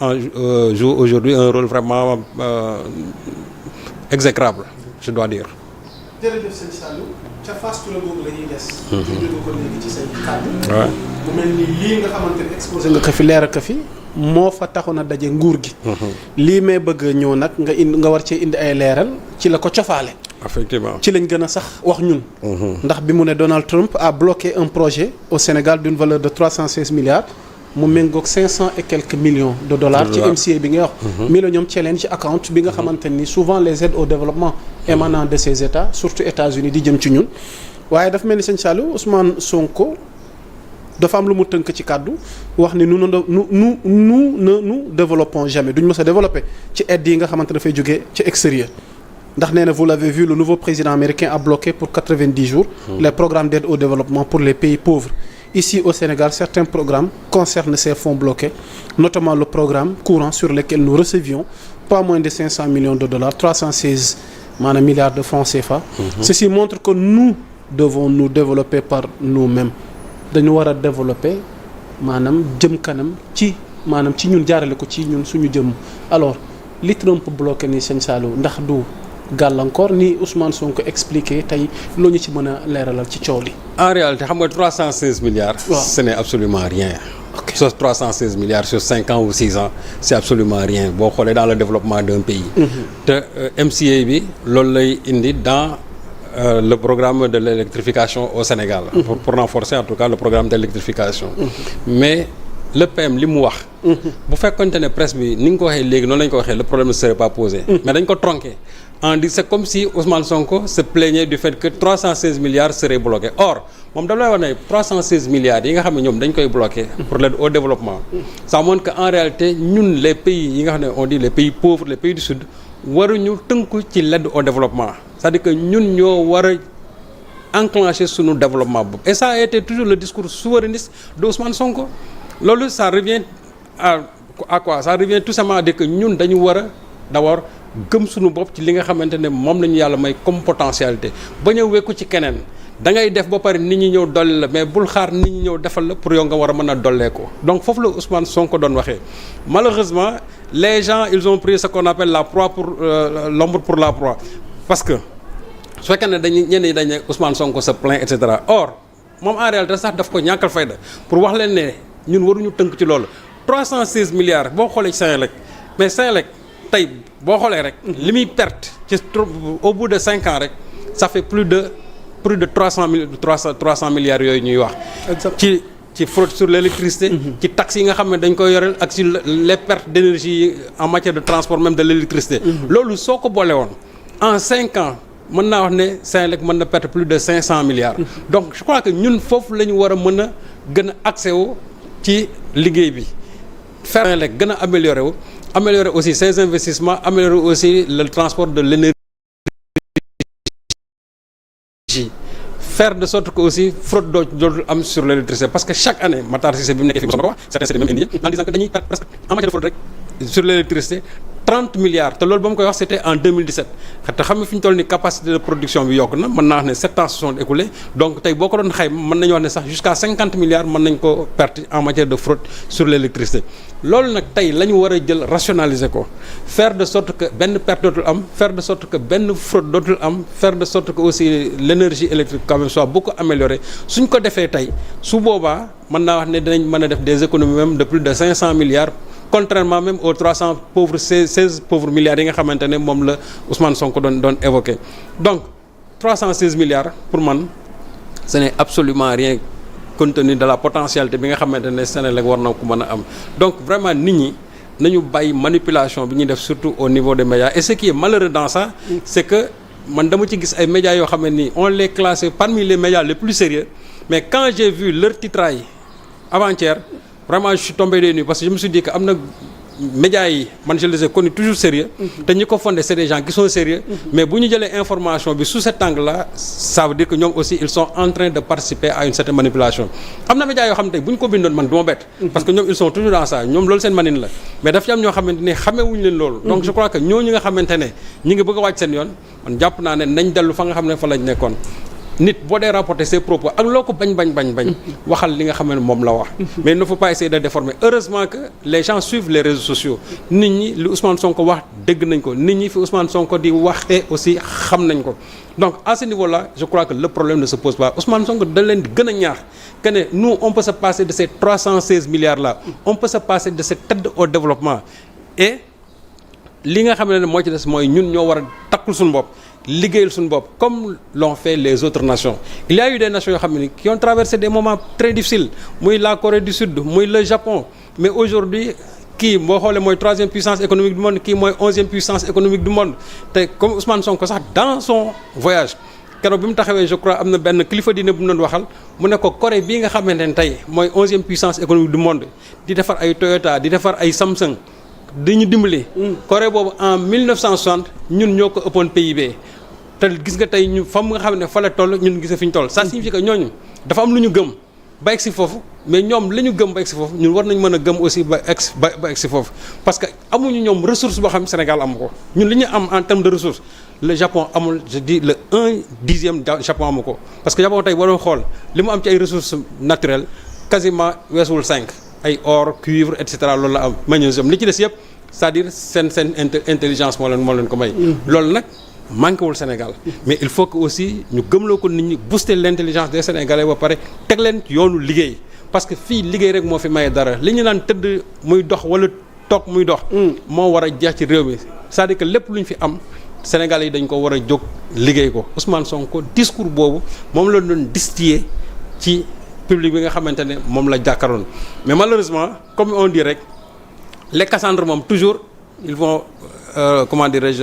joue aujourd'hui un rôle vraiment exécrable, je dois dire. jërëjëf sëñ Saliou ca Fass Touré boobu la ñuy des. ñu ko léegi ci say kàddu. mu mel ni lii nga xamante ne exposé nga ko fi leer ak fi moo fa taxoon a daje nguur gi. lii may bëgg a ñëw nag nga war cee indi ay leeral ci la ko cofaale. Effectivement ci lañ gën a sax wax ñun. ndax bi mu ne Donald Trump a bloqué un projet au Sénégal d'une valeur de 316 milliards. mu méngoog 500 et quelques millions de dollars ci MCA bi ngay wax Millennium Challenge account bi nga xamante ni souvent les aides au développement émanant de ces états surtout États-Unis di jëm ci ñun waaye dafa mel ni sëñ Saliou Ousmane Sonko dafa am lu mu tënk ci kàddu wax ni nous ne développons jamais duñ mës a développer ci aides yi nga xamante dafay jógee ci extérieur ndax nee na vous l'avez vu le nouveau président américain a bloqué pour 90 jours les programmes d'aide au développement pour les pays pauvres. Ici au Sénégal, certains programmes concernent ces fonds bloqués, notamment le programme courant sur lequel nous recevions pas moins de 500 millions de dollars, 316 milliards de francs CFA. Ceci montre que nous devons nous développer par nous-mêmes. Dañu war a développer maanaam jëm kanam ci maanaam ci ñun jaarale ko ci ñun suñu jëm. Alors li Trump bloqué ni sëñ Saliou ndax du gàllankoor ni Ousmane Sonko expliqué tey loo ñu ci mën a leeralal ci coow li. En réalité xam nga 316 milliards. ce n'est absolument rien. Sur 316 milliards sur 5 ans ou 6 ans c'est absolument rien boo xoolee dans le développement d'un pays. te MCA bi loolu lay indi dans le programme de l'électrification au Sénégal. pour renforcer en tout cas le programme d'électrification. mais le PM li mu wax. bu fekkonte ne presse bi ni nga ko waxee léegi noonu la ñu ko waxee le problème ne serait pas posé. mais dañ ko tronqué. On dit c'est comme si Ousmane Sonko se plaignait du fait que 316 milliards seraient bloqués. Or, moom da lay wax ne 316 milliards yi nga xam ne ñoom dañ koy bloqué pour l'aide au développement. Ça montre que en réalité ñun les pays yi nga xam ne on dit les pays pauvres, les pays du Sud waruñu tënku ci l'aide au développement. C'est-à-dire que ñun ñoo war a enclencher sunu développement boobu. Et ça a été toujours le discours souverainiste de Ousmane Sonko. Loolu ça revient à quoi? Ça revient tout simplement à dire que ñun dañu war a d'abord gëm suñu bopp ci li nga xamante ne moom la ñu yàlla may comme potentialité ba ñëw wekku ci keneen da ngay def ba pare nit ñi ñëw dolli la mais bul xaar nit ñi ñëw defal la pour yow nga war a mën a dollee ko donc foofu la Ousmane Sonko doon waxee malheureusement les gens ils ont pris ce qu'on appelle la proie pour l'ombre pour la proie parce que su fekkee ne dañuy ñenn ñi dañ ne Ousmane Sonko se plaint et cetera or moom en réalité sax daf ko ñàkkal fayda pour wax leen ne ñun waruñu tënk ci loolu 316 milliards boo xoolee ci Senelec mais Senelec tey boo xoolee rek li muy perte ci au bout de 5 ans rek ça fait plus de 300 milliards yooyu ñuy wax. ci fraude sur l'électricité. ci taxes yi nga xam ne dañ koy yoreel ak ci les pertes d'énergie en matière de transport même de l'électricité. loolu soo ko boole woon en 5 ans mën naa wax ne Senelec mën na perte plus de 500 milliards. donc je crois que ñun foofu la ñu war a mën a gën a accès wu ci liggéey bi Senelec gën a améliorer aussi ses investissements, améliorer aussi le transport de l'énergie. Faire de sorte que aussi fraude dootul am sur l'électricité parce que chaque année Matar Cissé bi mu nekkee fi mu wax certains c'est même indiens en disant que dañuy perdre presque en matière de fraude rek sur l'électricité 30 milliards te loolu ba mu koy wax c'était en 2017 te xam nga fi ñu toll ni capacité de production bi yokk na mën naa wax ne 7 ans se sont écoulés donc tey boo ko doon xayma mën nañu wax ne sax jusqu'à 50 milliards mën nañ ko perte en matière de fraude sur l'électricité loolu nag tey la ñu war a jël rationaliser ko faire de sorte que benn perte dootul am faire de sorte que benn fraude dootul am faire de sorte que aussi l'énergie électrique quand même soit beaucoup améliorée suñ ko defee tey su boobaa mën naa wax ne dinañ mën a def des économies même de plus de 500 milliards contrairement même aux 300 pauvres 16 pauvres milliards yi nga xamante ne moom la Ousmane Sonko doon évoqué donc 316 milliards pour man ce n'est absolument rien compte tenu de la potentialité bi nga xamante ne Senelec war na ko mën a am donc vraiment nit ñi nañu bàyyi manipulation bi ñuy def surtout au niveau des médias et ce qui est malheureux dans ça c'est que man dama ci gis ay médias yoo xam ne nii on les classé parmi les médias les plus sérieux mais quand j'ai vu leur titraille avant-hier vraiment je suis tombé des nues parce que je me suis dit que am na médias yi man je les ai connus toujours sérieux te ñi ko fondé c'est des gens qui sont sérieux mais bu ñu jëlee information bi sous cet angle là ça veut dire que ñoom aussi ils sont en train de participer à une certaine manipulation am na médias yoo xam ne tey bu ñu ko bindoon man du ma bett parce que ñoom ils sont toujours dans ça ñoom loolu seen manine la mais daf ci am ñoo xamante ne xamewuñu leen loolu donc je crois que ñooñu nga xamante ne ñi ngi bëgg a wàcc seen yoon man jàpp naa ne nañ dellu fa nga xam ne fa lañ nekkoon nit boo dee rapporter ses propos ak loo ko bañ waxal li nga xam ne moom la wax mais il ne faut pas essayer de déformer. Heureusement que les gens suivent les réseaux sociaux nit ñi li Ousmane Sonko wax dégg nañ ko nit ñi fi Ousmane Sonko di waxee aussi xam nañ ko donc à ce niveau là je crois que le problème ne se pose pas. Ousmane Sonko da leen di gën a ñaax que ne nous on peut se passer de ces 316 milliards là on peut se passer de cette aide au développement et li nga xam ne moo ci des mooy ñun ñoo war a takkul suñu bopp liggéeyal suñu bopp comme l'ont fait les autres nations. Il y a eu des nations yoo xam ne qui ont traversé des moments très difficiles muy la Corée du Sud muy le Japon mais aujourd'hui kii boo xoolee mooy 3e puissance économique du monde kii mooy 11e puissance économique du monde te comme Ousmane Sonko sax dans son voyage keroog bi mu taxawee je crois am na benn kilifa diine bu mu doon waxal mu ne ko Corée bii nga xamante ne tey mooy 11e puissance économique du monde di defar ay Toyota di defar ay Samsung di ñu dimbali. Corée boobu en 1960 ñun ñoo ko ëppoon PIB te gis nga tey ñu fa mu nga xam ne fa la toll ñun gis nga fi ñu toll ça signifie que ñooñu dafa am lu ñu gëm ba egg si foofu mais ñoom la ñu gëm ba egg si foofu ñun war nañ mën a gëm aussi ba egg si foofu parce que amuñu ñoom ressource boo xam ne Sénégal amu ko ñun li ñu am en terme de ressources le Japon amul je dis le 1/10 Japon amu ko parce que Japon tey boo doon xool li mu am ci ay ressources naturelles quasiment weesuwul 5 ay or cuivre et cetera loolu la am magnésium li ci des yëpp c'est-à-dire seen intelligence moo leen ko may. loolu nag manqué wul Sénégal mais il faut que aussi ñu gëmloo ko nit ñi booster l'intelligence des Sénégalais ba pare teg leen yoonu liggéey parce que fii liggéey rek moo fi maye dara li ñu naan tëdd muy dox wala toog muy dox. moo war a jeex ci réew mi c'est-à-dire que lépp lu ñu fi am Sénégalais yi dañ ko war a jóg liggéey ko Ousmane Sonko discours boobu moom la doon distiller ci public bi nga xamante ne moom la jàkkaroon mais malheureusement comme on dit rek les Cassandres moom toujours ils vont comment dirais-je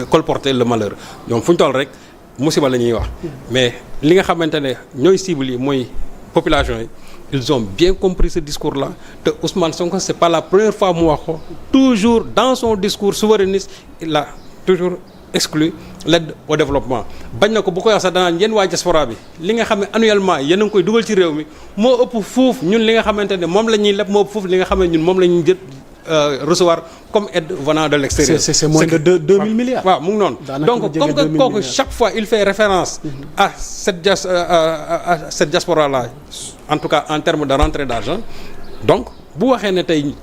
colporter le malheur ñoom fu ñu toll rek musiba la ñuy wax mais li nga xamante ne ñooy cibles yi mooy population yi ils ont bien compris ce discours là te Ousmane Sonko c'est pas la première fois mu wax ko toujours dans son discours souverainiste il a toujours exclu l'aide au développement bañ na ko bu koy wax sax danaan yéen waa diaspora bi li nga xam ne annuellement yéen a ngi koy dugal ci réew mi moo ëpp fuuf ñun li nga xamante ne moom la ñuy leb moo ëpp fuuf li nga xam ne ñun moom la ñuy jël recevoir comme aide venant de l'extérieur. C'est moins de 2000 milliards. waaw mu ngi noonu donc comme que kooku chaque fois il fait référence à cette diaspora là en tout cas en termes de rentrée d'argent donc bu waxee ne tey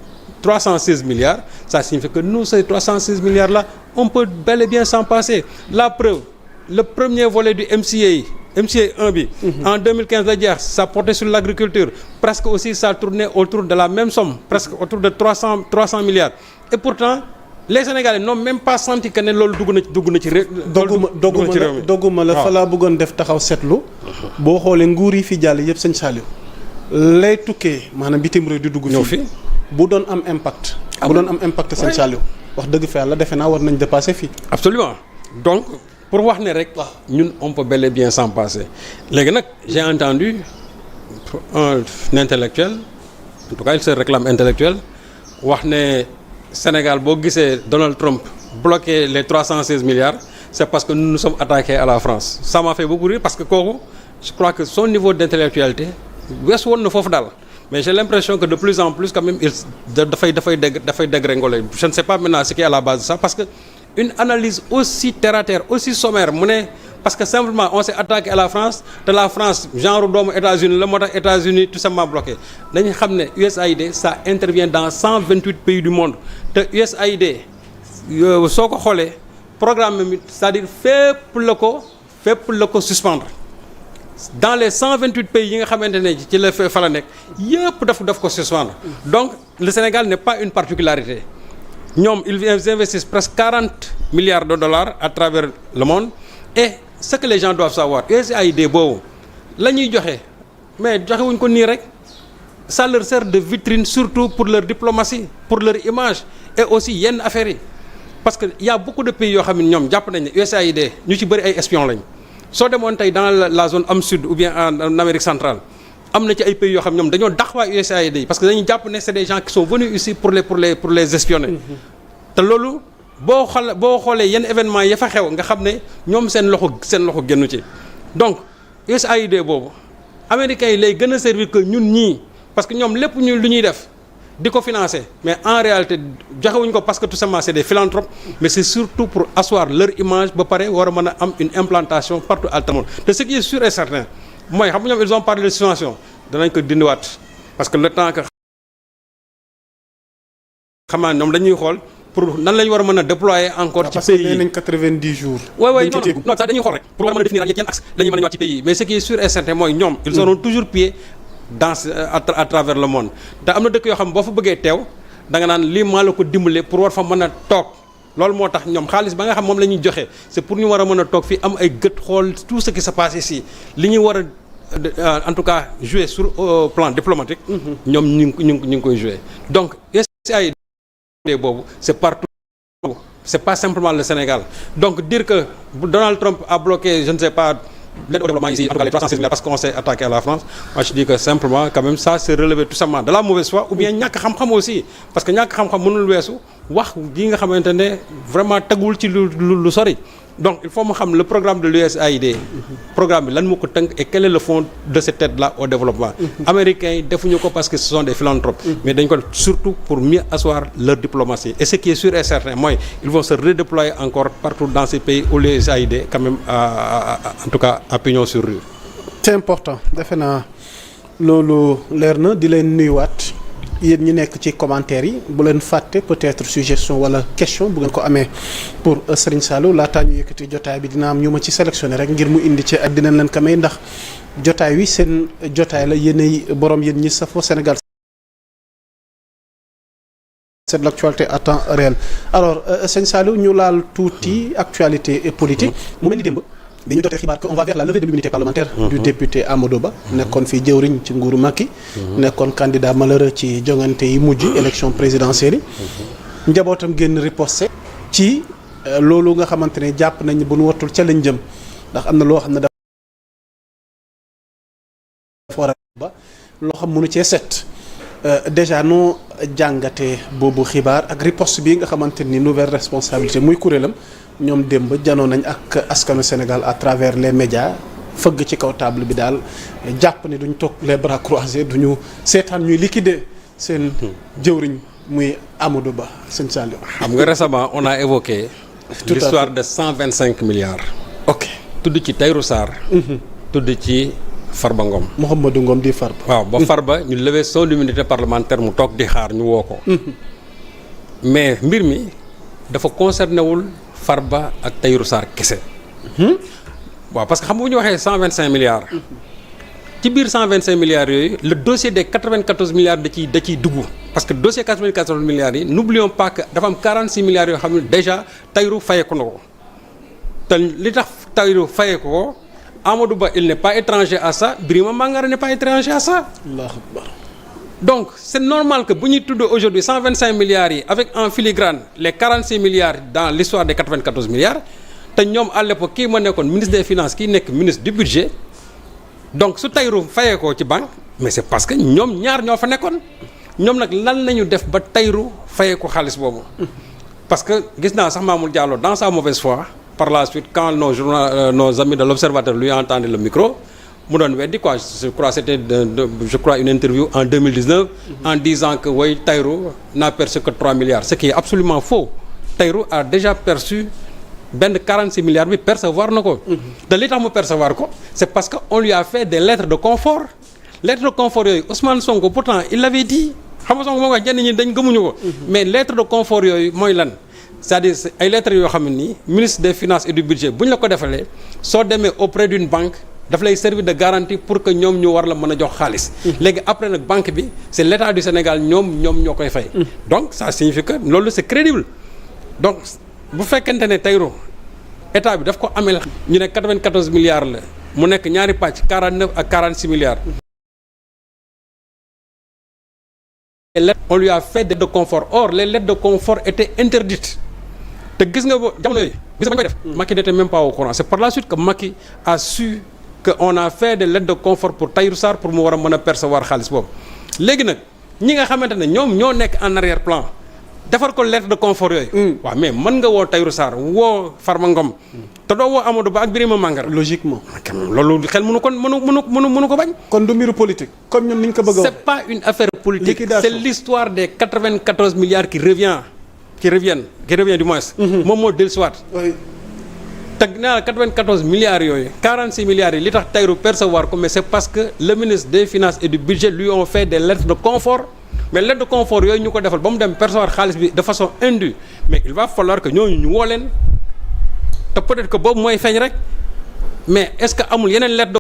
316 milliards ça signifie que nous ces 316 milliards là on peut bel et bien s'en passer la preuve le premier volet du MCA 1 bi en 2015 la jeex ça portait sur l'agriculture presque aussi ça tournait autour de la même somme presque autour de 300 milliards et pourtant les Sénégalais n'ont même pas senti que ne loolu dugg na ci réew dogguma la fa laa bëggoon def taxaw seetlu boo xoolee nguur yi fi jàll yëpp sëñ Saliou lay tukkee maanaam bitim réew di dugg fii bu doon am impact sëñ Saliou wax dëgg fa yàlla defe naa war nañ dépasser fii absolument donc pour wax ne rek ñun on peut bel et bien s'en passer léegi nag j'ai entendu un intellectuel en tout cas il se réclame intellectuel wax ne Sénégal boo gisee Donald Trump bloqué les 316 milliards c'est parce que nous nous sommes attaqués à la France ça m'a fait beaucoup rire parce que kooku je crois que son niveau d'intellectualité wees woon na foofu daal mais j'ai l'impression que de plus en plus quand même il dafay dégringoler je ne sais pas maintenant ce qui est à la base de ça parce que une analyse aussi terre à terre aussi sommaire mu ne parce que simplement on s'est attaqué à la France te la France genre doomu États-Unis la moo tax États-Unis tout simplement bloqué dañuy xam ne USAID ça intervient dans 128 pays du monde te USAID soo ko xoolee programme bi c'est-à-dire fépp la ko suspendre dans les 128 pays yi nga xamante ne ci la fa la nekk yëpp daf ko suspendre donc le Sénégal n'est pas une particularité ñoom ils investissent presque 40 milliards de dollars à travers le monde et ce que les gens doivent savoir USAID boobu la ñuy joxe mais joxewuñ ko nii rek ça leur sert de vitrine surtout pour leur diplomatie pour leur image et aussi yenn affaires yi parce que y a beaucoup de pays yoo xam ne ñoom jàpp nañ ne USAID ñu ci bëri ay espions lañ soo demoon tey dans la zone am sud ou bien en Amérique centrale am na ci ay pays yoo xam ñoom dañoo dàq waa USAID yi parce que dañuy jàpp ne c'est des gens qui sont venus ici pour les espionner te loolu boo xoolee yenn événements ya fa xew nga xam ne ñoom seen loxo génnu ci donc USAID boobu américains yi lay gën a servir que ñun ñii parce que ñoom lépp lu ñuy def di ko financer mais en réalité joxewuñ ko parce que tout simplement c'est des philanthropes mais c'est surtout pour asseoir leur image ba pare war a mën a am une implantation partout à tout le monde te ce qui est sûr et certain mooy xam nga ñoom ils ont parlé de subvention danañ ko dindiwaat parce que le temps que xam naa ñoom dañuy xool pour nan lañu war a mën a déployer encore ci pays yi nañ 90 jours. oui non ça dañuy xool rek pour war a mën a définir ak yan axe la ñuy mën a ñëwaat ci pays yi mais ce qui est sûr et certain mooy ñoom ils auront toujours pied dans à travers le monde te am na dëkk yoo xam boo fa bëggee teew da nga naan lii maa la ko dimbale pour war fa mën a toog loolu moo tax ñoom xaalis ba nga xam moom la ñuy joxe c'est pour ñu war a mën a toog fii am ay gët xool tout ce qui se passe ici li ñuy war a en tout cas jouer sur plan diplomatique ñoom ñu ngi koy jouer donc USAID boobu c'est partout c'est pas simplement le Sénégal donc dire que Donald Trump a bloqué je ne sais pas l'aide au développement ici, en tout cas les 306 milliards parce qu'on s'est attaqué à la France. Moi je dis que simplement quand même ça c'est relevé tout simplement de la mauvaise foi ou bien ñàkk xam-xam aussi parce que ñàkk xam-xam mënul weesu wax gi nga xamante ne vraiment tegul ci lu sori donc il faut mu xam le programme de l'USAID programme bi lan moo ko tënk et quel est le fond de cette aide là au développement américains yi defuñu ko parce que ce sont des philanthropes mais dañ ko surtout pour mieux asseoir leur diplomatie et ce qui est sûr et certain mooy ils vont se redéployer encore partout dans ces pays où l'USAID quand même en tout cas à pignon sur rue. C'est important defe naa loolu leer na di leen nuyuwaat yéen ñi nekk ci commentaires yi bu leen fàtte peut-être suggestion wala question bu ngeen ko amee pour Serigne Saliou laataa ñu yëkkati jotaay bi dina am ñu ma ci sélectionné rek ngir mu indi ci ak dinañ leen ko may ndax jotaay wi seen jotaay la yéenay borom yéen ñi safoo Sénégal. C'est de l'actualité à temps réel alors Serigne Saliou ñu laal tuuti actualité politique mu mel ni démb bi ñu jotee xibaar que on va vers la levée de l'immunité parlementaire du député Amadou Ba nekkoon fii jëwriñ ci nguuru Macky nekkoon candidat malheureux ci jongante yi mujj élection présidentielle yi njabootam génn riposté ci loolu nga xamante ne jàpp nañ bu nu wattul ca lañ jëm ndax am na loo xam ne dafa war a ba loo xam mënu cee set déjà noo jàngatee boobu xibaar ak riposte bi nga xamante ni nouvelle responsabilité muy kuréelam ñoom démb janoo nañ ak askanu Sénégal à travers les médias fëgg ci kaw table bi daal jàpp ne duñ toog les bras croisés duñu seetaan ñuy liquider seen jëwriñ muy Amadou Ba sëñ Saliou. xam nga récemment on a évoqué l'histoire de 125 milliards. ok tudd ci Tahirou Sarr. tudd ci Farba Ngom. Mouhamadou Ngom di Farba. waaw ba Farba ñu lever son immunité parlementaire mu toog di xaar ñu woo ko. mais mbir mi dafa concerné wul Farba ak Tahirou Sarr kese. waaw parce que xam nga bu ñu waxee 125 milliards. ci biir 125 milliards yooyu le dossier des 94 milliards da ciy dugg. parce que dossier 94 milliards yi n'oublions pas que dafa am 46 milliards yoo xam ne déjà Tahirou fayeeku na ko te li tax Tahirou fayeeku ko Amadou Ba il n'est pas étranger à ça Birima Mangara n'est pas étranger à ça. Allahu Akbar. donc c'est normal que bu ñuy tudd aujourd'hui 125 milliards yi avec en filigrane les 46 milliards dans l'histoire des 94 milliards te ñoom à l'époque kii ma nekkoon ministre des finances kii nekk ministre du budget donc su Tahirou fayee ko ci banque mais c'est parce que ñoom ñaar ñoo fa nekkoon ñoom nag lan nañu def ba Tahirou fayee ko xaalis boobu parce que gis naa sax Mamour Diallo dans sa mauvaise foi par la suite quand nos amis de l'Observateur lui ont entendu le micro mu doon weddi quoi je crois c'était je crois une interview en 2019 en disant que oui Tahirou n'a perçu que 3 milliards ce qui est absolument faux Tahirou a déjà perçu benn 46 milliards bi percevoir na ko te li tax mu percevoir ko c'est parce que on lui a fait des lettres de confort yooyu Ousmane Sonko pourtant il l'avait dit xam nga Sonko moo wax ñenn ñi dañ gëmuñu ko mais lettre de confort yooyu mooy lan c'est-à-dire ay lettres yoo xam ne nii ministre des finances et du budget bu ñu la ko defalee soo demee auprès d'une banque daf lay servir de garantie pour que ñoom ñu war la mën a jox xaalis léegi après nag banque bi c'est l'État du Sénégal ñoom ñoo koy fay donc ça signifie que loolu c'est crédible donc bu fekkente ne Tahirou état bi daf ko amel ñu ne 94 milliards la mu nekk ñaari pàcc 49 ak 46 milliards on lui a fait des lettres de confort or les lettres de confort étaient interdites te gis nga ba jamono yooyu gis nga ba ñu koy def Macky n'était même pas au courant c'est par la suite que Macky a su que on a fait des lettres de confort pour Tahirou Sarr pour mu war a mën a percevoir xaalis boobu léegi nag ñi nga xamante ne ñoom ñoo nekk en arrière plan defar ko lettre de confort yooyu. waaw mais mën nga woo Tahirou Sarr woo Farba Ngom. te doo woo Amadou Ba ak Birima Mangara. logiquement. loolu xel mënu ko bañ. kon du mbiru politique comme ñoom ni ñu ko bëgg a wax. c'est pas une affaire politique. C'est l'histoire des 94 milliards qui revient du moins. moom moo dellusiwaat. oui. teg naa la 94 milliards yooyu 46 milliards yi li tax Tahirou percevoir ko mais c'est parce que le ministre des finances et du budget lui ont fait des lettres de confort mais lettres de confort yooyu ñu ko defal ba mu dem percevoir xaalis bi de façon indue mais il va falloir que ñooñu ñu woo leen te peut-être que boobu mooy feeñ rek mais est-ce que amul yeneen lettre